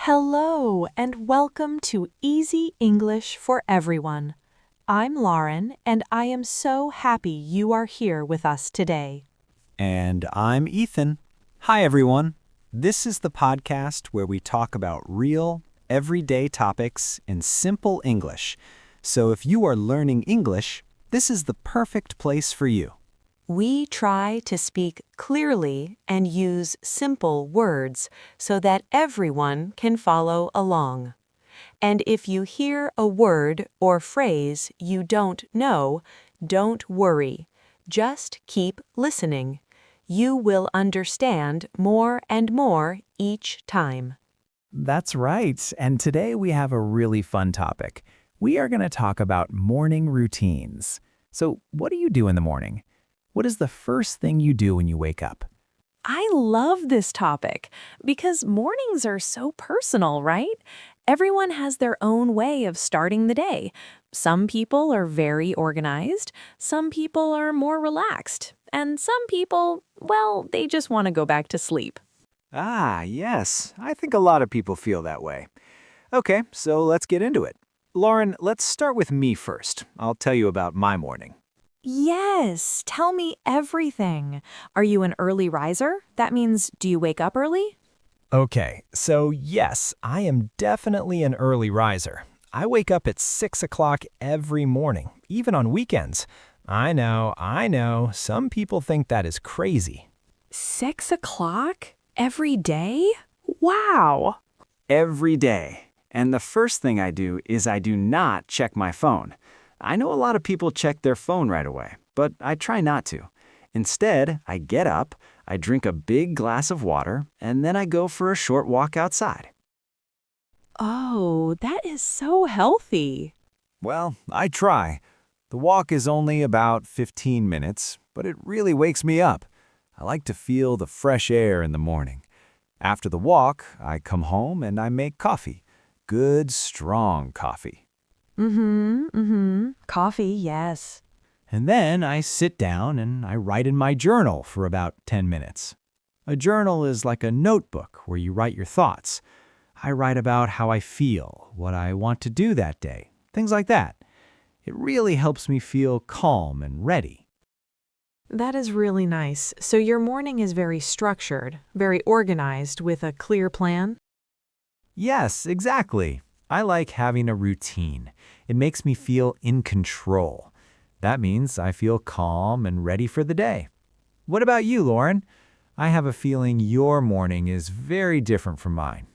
Hello and welcome to Easy English for Everyone. I'm Lauren and I am so happy you are here with us today. And I'm Ethan. Hi, everyone. This is the podcast where we talk about real, everyday topics in simple English. So if you are learning English, this is the perfect place for you. We try to speak clearly and use simple words so that everyone can follow along. And if you hear a word or phrase you don't know, don't worry. Just keep listening. You will understand more and more each time. That's right, and today we have a really fun topic. We are going to talk about morning routines. So, what do you do in the morning? What is the first thing you do when you wake up? I love this topic because mornings are so personal, right? Everyone has their own way of starting the day. Some people are very organized, some people are more relaxed, and some people, well, they just want to go back to sleep. Ah, yes. I think a lot of people feel that way. Okay, so let's get into it. Lauren, let's start with me first. I'll tell you about my morning. Yes, tell me everything. Are you an early riser? That means, do you wake up early? Okay, so yes, I am definitely an early riser. I wake up at 6 o'clock every morning, even on weekends. I know, some people think that is crazy. 6 o'clock? Every day? Wow! Every day. And the first thing I do is I do not check my phone. I know a lot of people check their phone right away, but I try not to. Instead, I get up, I drink a big glass of water, and then I go for a short walk outside. Oh, that is so healthy. Well, I try. The walk is only about 15 minutes, but it really wakes me up. I like to feel the fresh air in the morning. After the walk, I come home and I make coffee. Good, strong coffee. Coffee, yes. And then I sit down and I write in my journal for about 10 minutes. A journal is like a notebook where you write your thoughts. I write about how I feel, what I want to do that day, things like that. It really helps me feel calm and ready. That is really nice. So your morning is very structured, very organized with a clear plan? Yes, exactly. I like having a routine. It makes me feel in control. That means I feel calm and ready for the day. What about you, Lauren? I have a feeling your morning is very different from mine.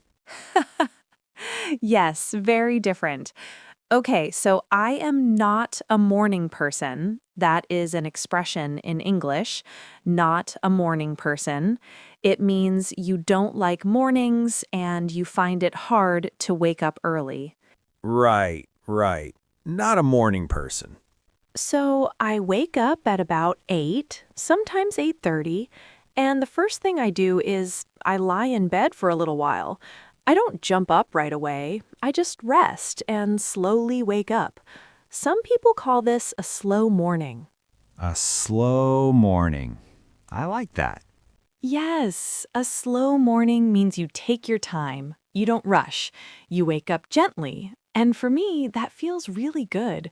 Yes, very different. Okay, so I am not a morning person. That is an expression in English, not a morning person. It means you don't like mornings and you find it hard to wake up early. Right. Not a morning person. So I wake up at about 8, sometimes 8:30, and the first thing I do is I lie in bed for a little while. I don't jump up right away. I just rest and slowly wake up. Some people call this a slow morning. A slow morning. I like that. Yes, a slow morning means you take your time. You don't rush. You wake up gently. And for me, that feels really good.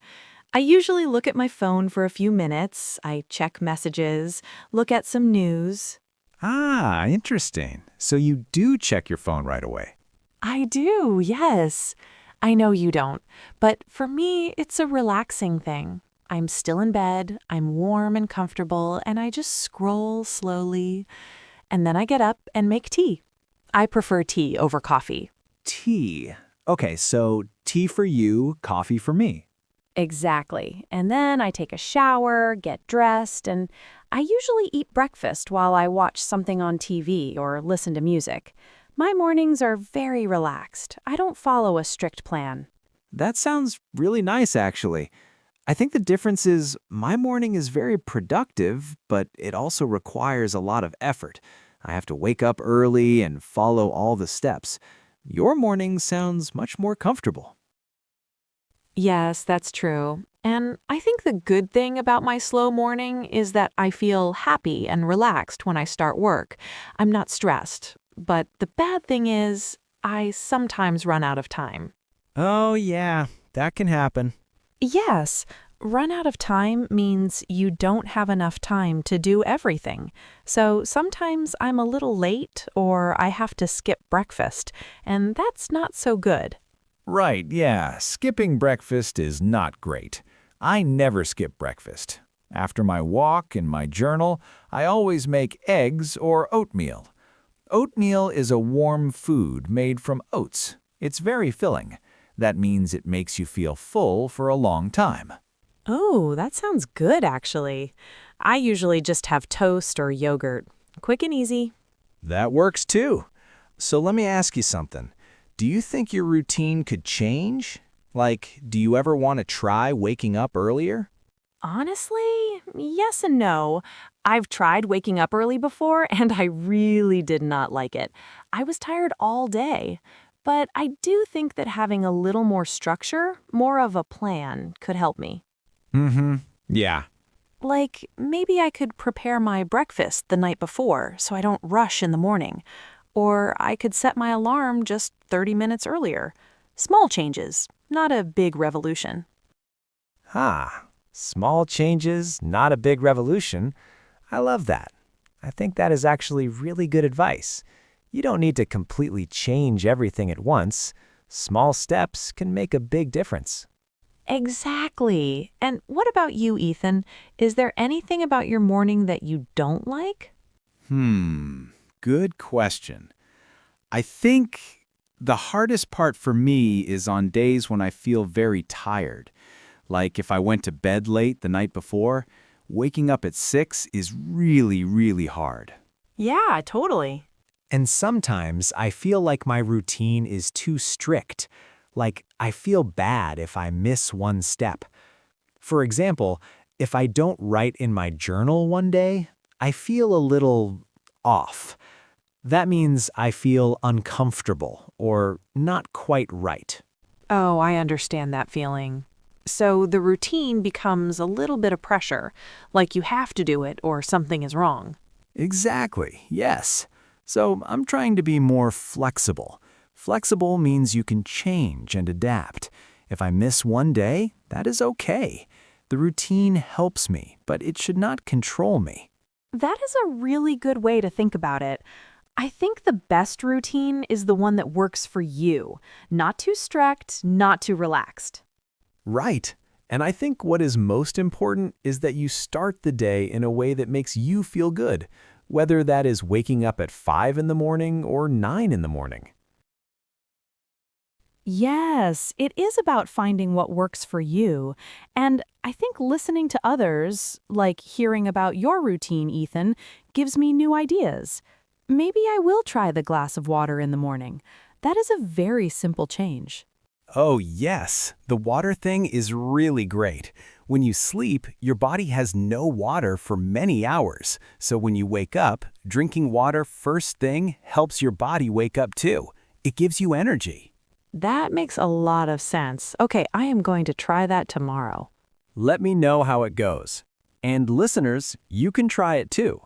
I usually look at my phone for a few minutes. I check messages, look at some news. Ah, interesting. So you do check your phone right away. I do, yes. I know you don't, but for me, it's a relaxing thing. I'm still in bed, I'm warm and comfortable, and I just scroll slowly. And then I get up and make tea. I prefer tea over coffee. Tea. Okay, so tea for you, coffee for me. Exactly. And then I take a shower, get dressed, and I usually eat breakfast while I watch something on TV or listen to music. My mornings are very relaxed. I don't follow a strict plan. That sounds really nice, actually. I think the difference is my morning is very productive, but it also requires a lot of effort. I have to wake up early and follow all the steps. Your morning sounds much more comfortable. Yes, that's true. And I think the good thing about my slow morning is that I feel happy and relaxed when I start work. I'm not stressed. But the bad thing is, I sometimes run out of time. Oh, yeah, that can happen. Yes, run out of time means you don't have enough time to do everything. So sometimes I'm a little late or I have to skip breakfast, and that's not so good. Right, yeah, skipping breakfast is not great. I never skip breakfast. After my walk and my journal, I always make eggs or oatmeal. Oatmeal is a warm food made from oats. It's very filling. That means it makes you feel full for a long time. Oh, that sounds good, actually. I usually just have toast or yogurt. Quick and easy. That works too. So let me ask you something. Do you think your routine could change? Like, do you ever want to try waking up earlier? Honestly, yes and no. I've tried waking up early before, and I really did not like it. I was tired all day. But I do think that having a little more structure, more of a plan, could help me. Yeah. Like, maybe I could prepare my breakfast the night before so I don't rush in the morning. Or I could set my alarm just 30 minutes earlier. Small changes, not a big revolution. Small changes, not a big revolution. I love that. I think that is actually really good advice. You don't need to completely change everything at once. Small steps can make a big difference. Exactly. And what about you, Ethan? Is there anything about your morning that you don't like? Good question. I think the hardest part for me is on days when I feel very tired. Like if I went to bed late the night before, waking up at 6 is really, really hard. Yeah, totally. And sometimes I feel like my routine is too strict. Like I feel bad if I miss one step. For example, if I don't write in my journal one day, I feel a little off. That means I feel uncomfortable or not quite right. Oh, I understand that feeling. So the routine becomes a little bit of pressure, like you have to do it or something is wrong. Exactly, yes. So I'm trying to be more flexible. Flexible means you can change and adapt. If I miss one day, that is okay. The routine helps me, but it should not control me. That is a really good way to think about it. I think the best routine is the one that works for you. Not too strict, not too relaxed. Right. And I think what is most important is that you start the day in a way that makes you feel good, whether that is waking up at 5 in the morning or 9 in the morning. Yes, it is about finding what works for you. And I think listening to others, like hearing about your routine, Ethan, gives me new ideas. Maybe I will try the glass of water in the morning. That is a very simple change. Oh, yes. The water thing is really great. When you sleep, your body has no water for many hours. So when you wake up, drinking water first thing helps your body wake up too. It gives you energy. That makes a lot of sense. Okay, I am going to try that tomorrow. Let me know how it goes. And listeners, you can try it too.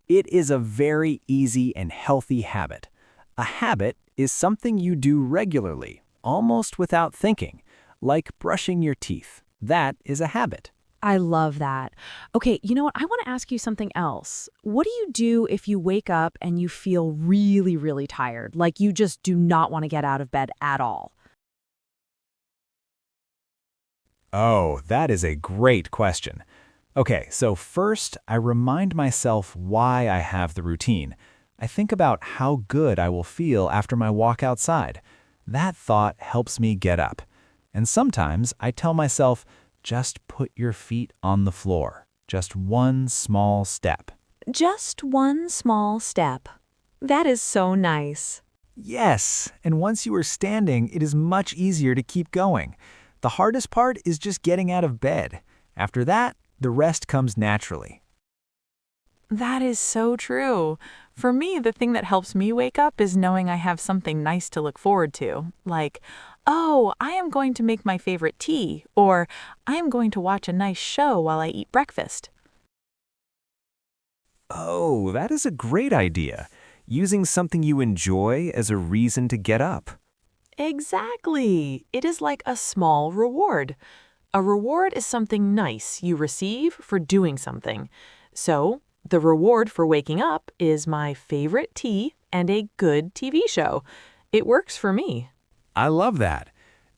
It is a very easy and healthy habit. A habit is something you do regularly, almost without thinking, like brushing your teeth. That is a habit. I love that. Okay, you know what? I want to ask you something else. What do you do if you wake up and you feel really, really tired? Like you just do not want to get out of bed at all? Oh, that is a great question. Okay, so first, I remind myself why I have the routine. I think about how good I will feel after my walk outside. That thought helps me get up. And sometimes I tell myself, just put your feet on the floor. Just one small step. Just one small step. That is so nice. Yes, and once you are standing, it is much easier to keep going. The hardest part is just getting out of bed. After that, the rest comes naturally. That is so true. For me, the thing that helps me wake up is knowing I have something nice to look forward to. Like, oh, I am going to make my favorite tea, or I am going to watch a nice show while I eat breakfast. Oh, that is a great idea. using something you enjoy as a reason to get up. Exactly. It is like a small reward. A reward is something nice you receive for doing something. So, the reward for waking up is my favorite tea and a good TV show. It works for me. I love that.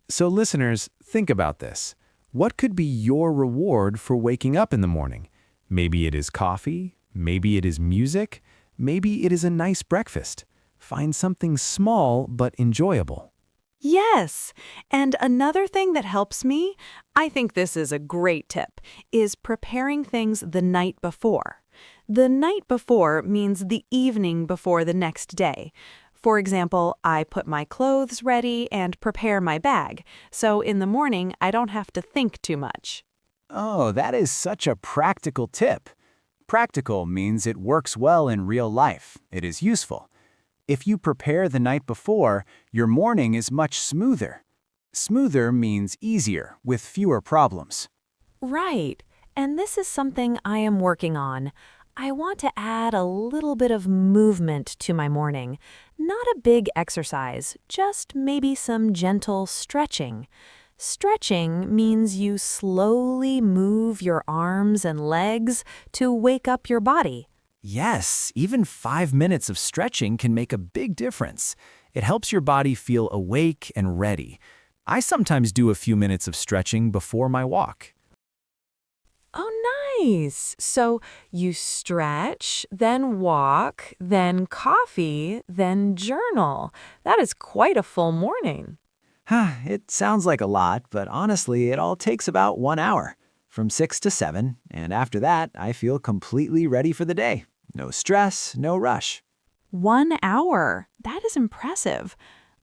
So listeners, think about this. What could be your reward for waking up in the morning? Maybe it is coffee, maybe it is music, maybe it is a nice breakfast. Find something small but enjoyable. Yes, and another thing that helps me, I think this is a great tip, is preparing things the night before. The night before means the evening before the next day. For example, I put my clothes ready and prepare my bag, so in the morning I don't have to think too much. Oh, that is such a practical tip. Practical means it works well in real life. It is useful. If you prepare the night before, your morning is much smoother. Smoother means easier, with fewer problems. Right, and this is something I am working on. I want to add a little bit of movement to my morning. Not a big exercise, just maybe some gentle stretching. Stretching means you slowly move your arms and legs to wake up your body. Yes, even 5 minutes of stretching can make a big difference. It helps your body feel awake and ready. I sometimes do a few minutes of stretching before my walk. Oh, nice. So you stretch, then walk, then coffee, then journal. That is quite a full morning. It sounds like a lot, but honestly, it all takes about 1 hour, from 6 to 7, and after that, I feel completely ready for the day. No stress, no rush. 1 hour. That is impressive.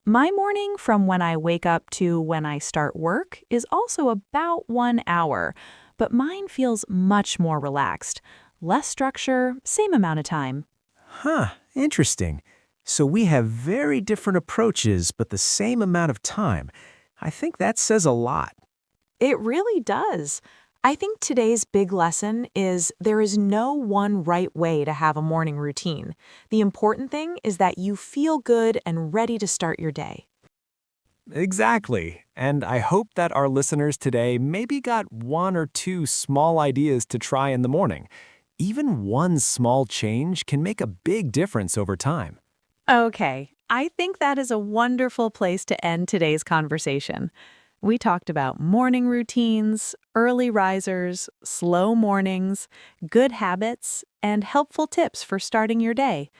My morning from when I wake up to when I start work is also about 1 hour, but mine feels much more relaxed. Less structure, same amount of time. Interesting. So we have very different approaches, but the same amount of time. I think that says a lot. It really does. I think today's big lesson is there is no one right way to have a morning routine. The important thing is that you feel good and ready to start your day. Exactly. And I hope that our listeners today maybe got 1 or 2 small ideas to try in the morning. Even one small change can make a big difference over time. Okay, I think that is a wonderful place to end today's conversation. We talked about morning routines, early risers, slow mornings, good habits, and helpful tips for starting your day.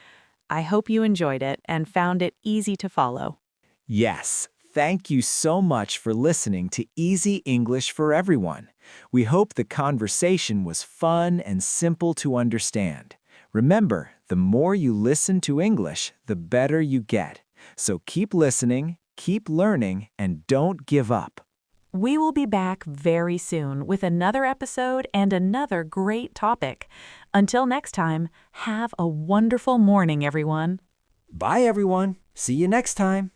I hope you enjoyed it and found it easy to follow. Yes, thank you so much for listening to Easy English for Everyone. We hope the conversation was fun and simple to understand. Remember, the more you listen to English, the better you get. So keep listening, keep learning, and don't give up. We will be back very soon with another episode and another great topic. Until next time, have a wonderful morning, everyone. Bye, everyone. See you next time.